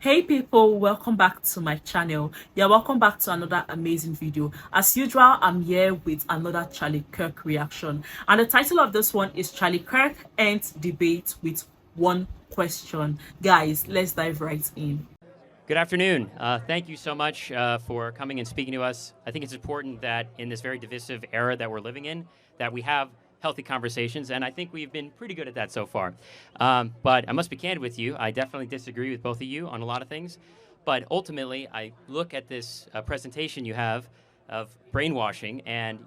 Hey people, welcome back to my channel. Yeah, welcome back to another amazing video. As usual, I'm here with another Charlie Kirk reaction, and the title of this one is Charlie Kirk ends debate with one question. Guys, let's dive right in. Good afternoon. Thank you so much for coming and speaking to us. I think it's important that in this very divisive era that we're living in, that we have healthy conversations, and I think we've been pretty good at that so far. But I must be candid with you. I definitely disagree with both of you on a lot of things. But ultimately, I look at this presentation you have of brainwashing, and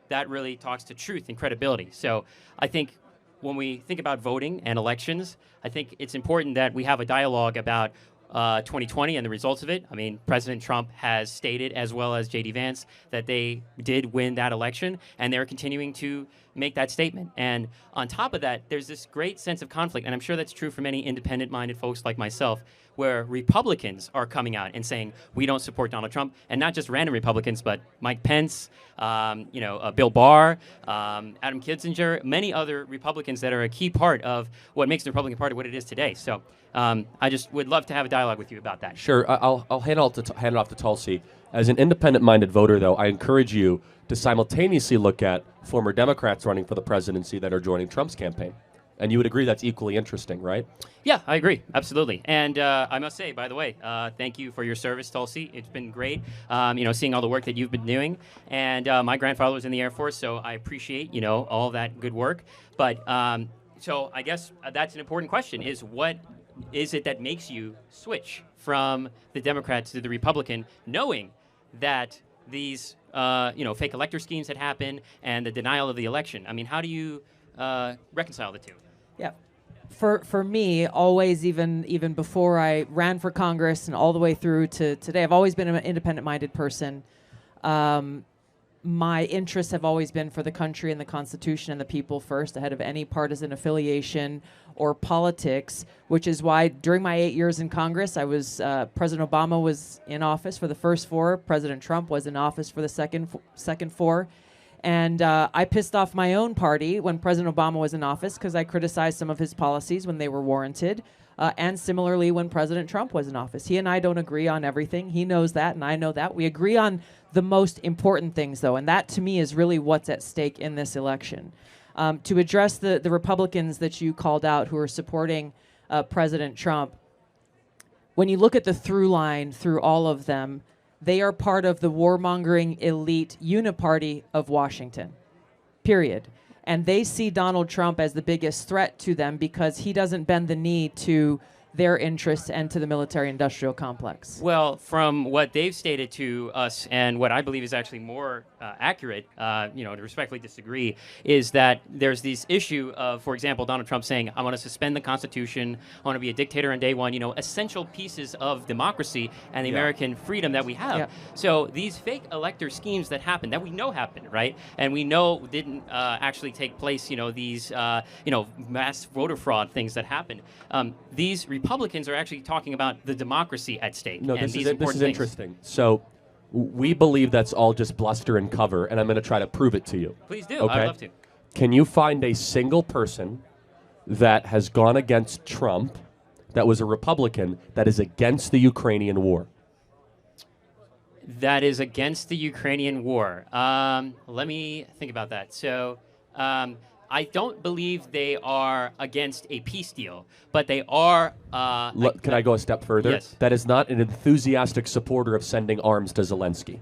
that really talks to truth and credibility. So I think when we think about voting and elections, I think it's important that we have a dialogue about 2020 and the results of it. I mean, President Trump has stated, as well as J.D. Vance, that they did win that election, and they're continuing to make that statement. And on top of that, there's this great sense of conflict, and I'm sure that's true for many independent-minded folks like myself, where Republicans are coming out and saying, we don't support Donald Trump, and not just random Republicans, but Mike Pence, Bill Barr, Adam Kinzinger, many other Republicans that are a key part of what makes the Republican Party what it is today. So I just would love to have a dialogue with you about that. Sure. I'll hand it off to Tulsi. As an independent-minded voter, though, I encourage you to simultaneously look at former Democrats running for the presidency that are joining Trump's campaign. And you would agree that's equally interesting, right? Yeah, I agree. Absolutely. And I must say, by the way, thank you for your service, Tulsi. It's been great, seeing all the work that you've been doing. And my grandfather was in the Air Force, so I appreciate, all that good work. But so I guess that's an important question, is what is it that makes you switch from the Democrats to the Republican, knowing that these, fake elector schemes had happened and the denial of the election? I mean, how do you reconcile the two? Yeah. For me, always, even before I ran for Congress and all the way through to today, I've always been an independent-minded person. My interests have always been for the country and the Constitution and the people first, ahead of any partisan affiliation or politics, which is why during my 8 years in Congress, I was President Obama was in office for the first 4. President Trump was in office for the second 4. And I pissed off my own party when President Obama was in office because I criticized some of his policies when they were warranted. And similarly, when President Trump was in office. He and I don't agree on everything. He knows that, and I know that. We agree on the most important things, though, and that, to me, is really what's at stake in this election. To address the Republicans that you called out who are supporting President Trump, when you look at the through line through all of them, they are part of the warmongering elite uniparty of Washington, period. And they see Donald Trump as the biggest threat to them because he doesn't bend the knee to their interests and to the military-industrial complex. Well, from what they've stated to us, and what I believe is actually more accurate, to respectfully disagree, is that there's this issue of, for example, Donald Trump saying, I want to suspend the Constitution, I want to be a dictator on day one, essential pieces of democracy and the American freedom that we have. Yeah. So these fake elector schemes that happen, that we know happened, right? And we know didn't actually take place, these, mass voter fraud things that happened. These Republicans are actually talking about the democracy at stake. No, and this these is important things. interesting. So we believe that's all just bluster and cover, and I'm going to try to prove it to you. Please do. Okay? I'd love to. Can you find a single person that has gone against Trump that was a Republican that is against the Ukrainian war? That is against the Ukrainian war. Let me think about that. So I don't believe they are against a peace deal, but they are... Can I go a step further? Yes. That is not an enthusiastic supporter of sending arms to Zelensky.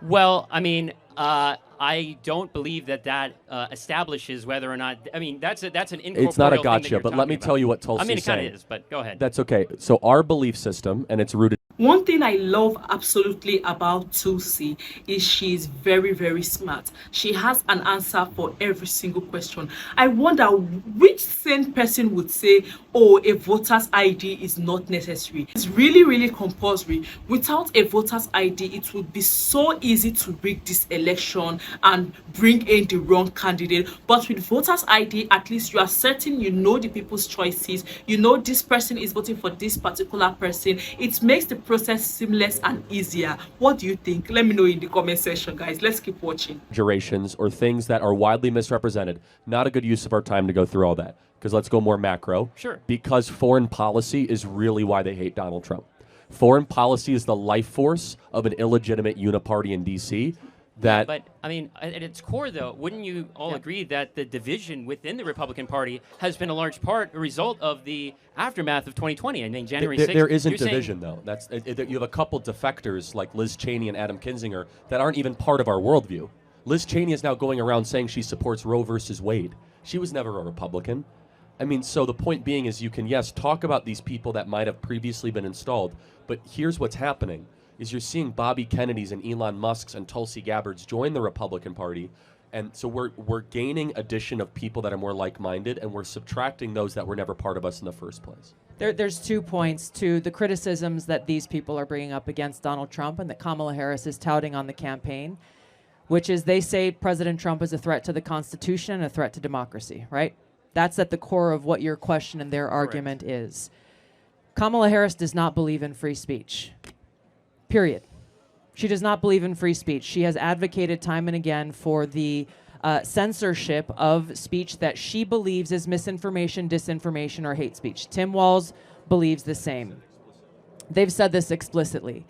Well, I mean, I don't believe that establishes whether or not... I mean, that's an incorporeal It's not a thing that gotcha, you're but let me talking tell you what about. Tulsi's I mean, it kind saying. of is, but go ahead. That's okay. So our belief system, and it's rooted... One thing I love absolutely about Tulsi is she's very, very smart. She has an answer for every single question. I wonder which sane person would say, oh, a voter's ID is not necessary. It's really, really compulsory. Without a voter's ID, it would be so easy to rig this election and bring in the wrong candidate. But with voter's ID, at least you are certain you know the people's choices. You know this person is voting for this particular person. It makes the process seamless and easier. What do you think? Let me know in the comment section, guys. Let's keep watching. Exaggerations or things that are widely misrepresented. Not a good use of our time to go through all that. Because let's go more macro. Sure. Because foreign policy is really why they hate Donald Trump. Foreign policy is the life force of an illegitimate uniparty in D.C. that... But, I mean, at its core, though, wouldn't you all agree that the division within the Republican Party has been a large part a result of the aftermath of 2020? I mean, January 6th... There isn't you're saying- division, though. You have a couple defectors like Liz Cheney and Adam Kinzinger that aren't even part of our worldview. Liz Cheney is now going around saying she supports Roe versus Wade. She was never a Republican. I mean, so the point being is you can, yes, talk about these people that might have previously been installed, but here's what's happening, is you're seeing Bobby Kennedy's and Elon Musk's and Tulsi Gabbard's join the Republican Party, and so we're gaining addition of people that are more like-minded, and we're subtracting those that were never part of us in the first place. There's 2 points to the criticisms that these people are bringing up against Donald Trump and that Kamala Harris is touting on the campaign, which is they say President Trump is a threat to the Constitution and a threat to democracy, right? That's at the core of what your question and their argument is. Kamala Harris does not believe in free speech. Period. She does not believe in free speech. She has advocated time and again for the censorship of speech that she believes is misinformation, disinformation, or hate speech. Tim Walz believes the same. They've said this explicitly.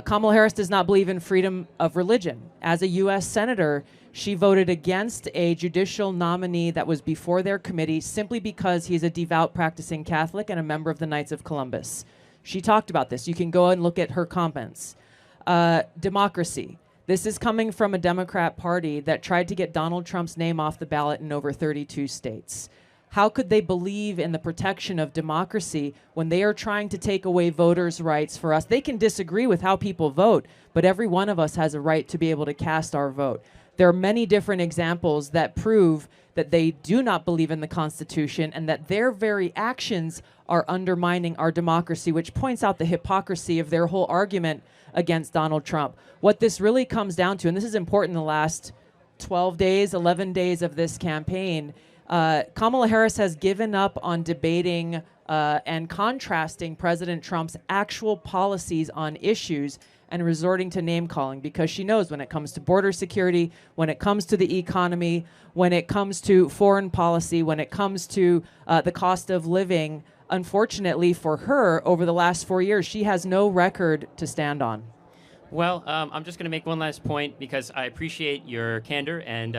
Kamala Harris does not believe in freedom of religion. As a U.S. Senator, she voted against a judicial nominee that was before their committee simply because he's a devout practicing Catholic and a member of the Knights of Columbus. She talked about this. You can go and look at her comments. Democracy. This is coming from a Democrat party that tried to get Donald Trump's name off the ballot in over 32 states. How could they believe in the protection of democracy when they are trying to take away voters' rights for us? They can disagree with how people vote, but every one of us has a right to be able to cast our vote. There are many different examples that prove that they do not believe in the Constitution and that their very actions are undermining our democracy, which points out the hypocrisy of their whole argument against Donald Trump. What this really comes down to, and this is important in the last 12 days, 11 days of this campaign, Kamala Harris has given up on debating and contrasting President Trump's actual policies on issues and resorting to name-calling because she knows when it comes to border security, when it comes to the economy, when it comes to foreign policy, when it comes to the cost of living, unfortunately for her, over the last 4 years, she has no record to stand on. Well, I'm just going to make one last point because I appreciate your candor and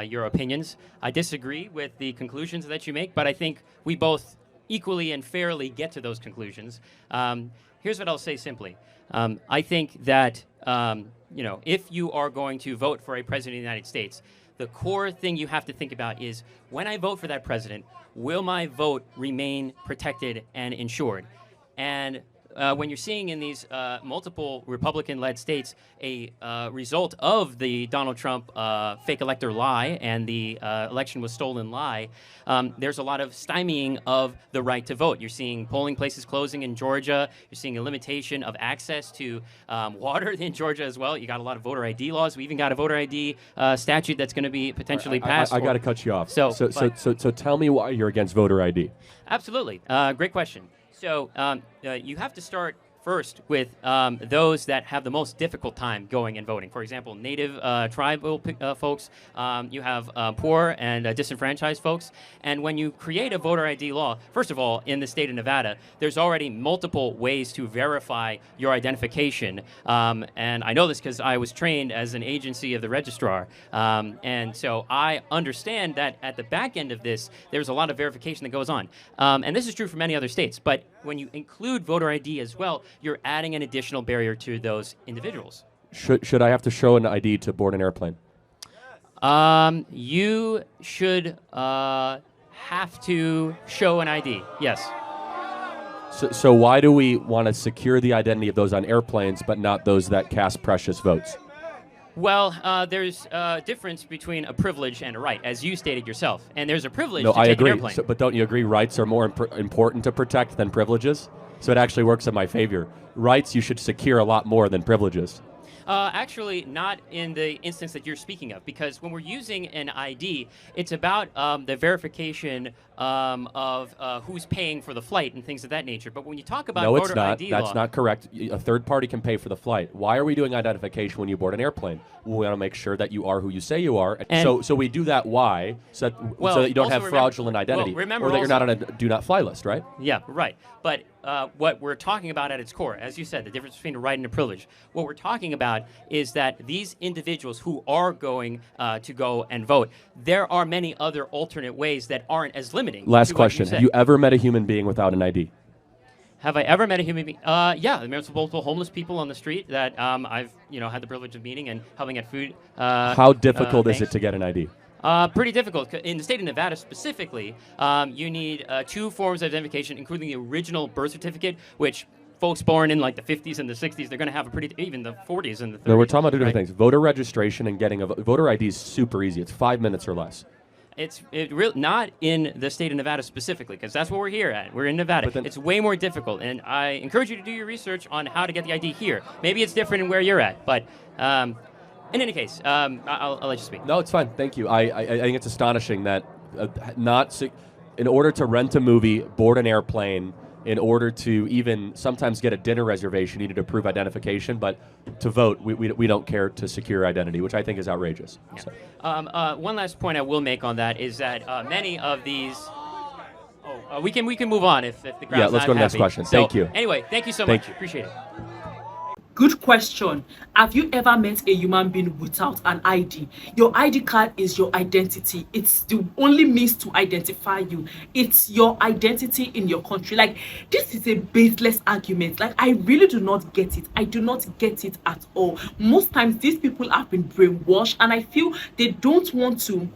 your opinions. I disagree with the conclusions that you make, but I think we both equally and fairly get to those conclusions. Here's what I'll say simply. I think that if you are going to vote for a president of the United States, the core thing you have to think about is when I vote for that president, will my vote remain protected and insured? And when you're seeing in these multiple Republican-led states a result of the Donald Trump fake elector lie and the election was stolen lie, there's a lot of stymieing of the right to vote. You're seeing polling places closing in Georgia. You're seeing a limitation of access to water in Georgia as well. You got a lot of voter ID laws. We even got a voter ID statute that's going to be potentially passed. I got to cut you off. So tell me why you're against voter ID. Absolutely. Great question. So you have to start first with those that have the most difficult time going and voting. For example, native tribal folks. You have poor and disenfranchised folks. And when you create a voter ID law, first of all, in the state of Nevada, there's already multiple ways to verify your identification. And I know this because I was trained as an agency of the registrar. And so I understand that at the back end of this, there's a lot of verification that goes on. And this is true for many other states. But when you include voter ID as well, you're adding an additional barrier to those individuals. Should I have to show an ID to board an airplane? You should have to show an ID, yes. So why do we want to secure the identity of those on airplanes but not those that cast precious votes? Well, there's a difference between a privilege and a right, as you stated yourself. And there's a privilege No, to I take agree. an airplane. But don't you agree rights are more important to protect than privileges? So it actually works in my favor. Rights you should secure a lot more than privileges. Actually, not in the instance that you're speaking of, because when we're using an ID, it's about the verification of who's paying for the flight and things of that nature. But when you talk about No, it's voter not. ID That's law, not correct. A third party can pay for the flight. Why are we doing identification when you board an airplane? We want to make sure that you are who you say you are. And- So we do that. Why? So that, Well, so that you don't also have remember- fraudulent identity, well, remember or that you're also- not on a do not fly list, right? Yeah, right. But what we're talking about at its core, as you said, the difference between a right and a privilege, what we're talking about is that these individuals who are going to go and vote, there are many other alternate ways that aren't as limiting. Last to what question: you said. Have you ever met a human being without an ID? Have I ever met a human being? Yeah, there's multiple homeless people on the street that I've had the privilege of meeting and helping get food. How difficult is thanks. it to get an ID? Pretty difficult. In the state of Nevada specifically, you need 2 forms of identification, including the original birth certificate, which folks born in like the 50s and the 60s, they're going to have a pretty, even the 40s and the 30s. No, we're talking about two different right? things. Voter registration and getting a voter ID is super easy. It's 5 minutes or less. It's not in the state of Nevada specifically, because that's what we're here at. We're in Nevada. But then- It's way more difficult, and I encourage you to do your research on how to get the ID here. Maybe it's different in where you're at, but in any case, I'll let you speak. No, it's fine. Thank you. I think it's astonishing that in order to rent a movie, board an airplane, in order to even sometimes get a dinner reservation, you need to prove identification. But to vote, we don't care to secure identity, which I think is outrageous. Yeah. So. One last point I will make on that is that many of these. We can move on if the crowd's Yeah, let's not go to the next happy. question. So, Thank you. Anyway, thank you so Thank much. you. Appreciate it. Good question. Have you ever met a human being without an ID? Your ID card is your identity. It's the only means to identify you. It's your identity in your country. Like, this is a baseless argument. Like, I really do not get it. I do not get it at all. Most times, these people have been brainwashed, and I feel they don't want to.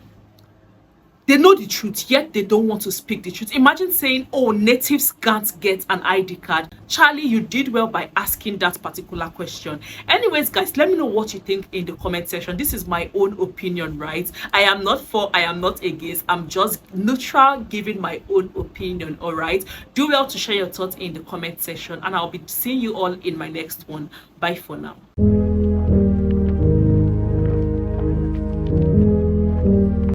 They know the truth, yet they don't want to speak the truth. Imagine saying, oh, natives can't get an ID card. Charlie, you did well by asking that particular question. Anyways, guys, let me know what you think in the comment section. This is my own opinion, right? I am not for, I am not against. I'm just neutral, giving my own opinion, all right? Do well to share your thoughts in the comment section, and I'll be seeing you all in my next one. Bye for now.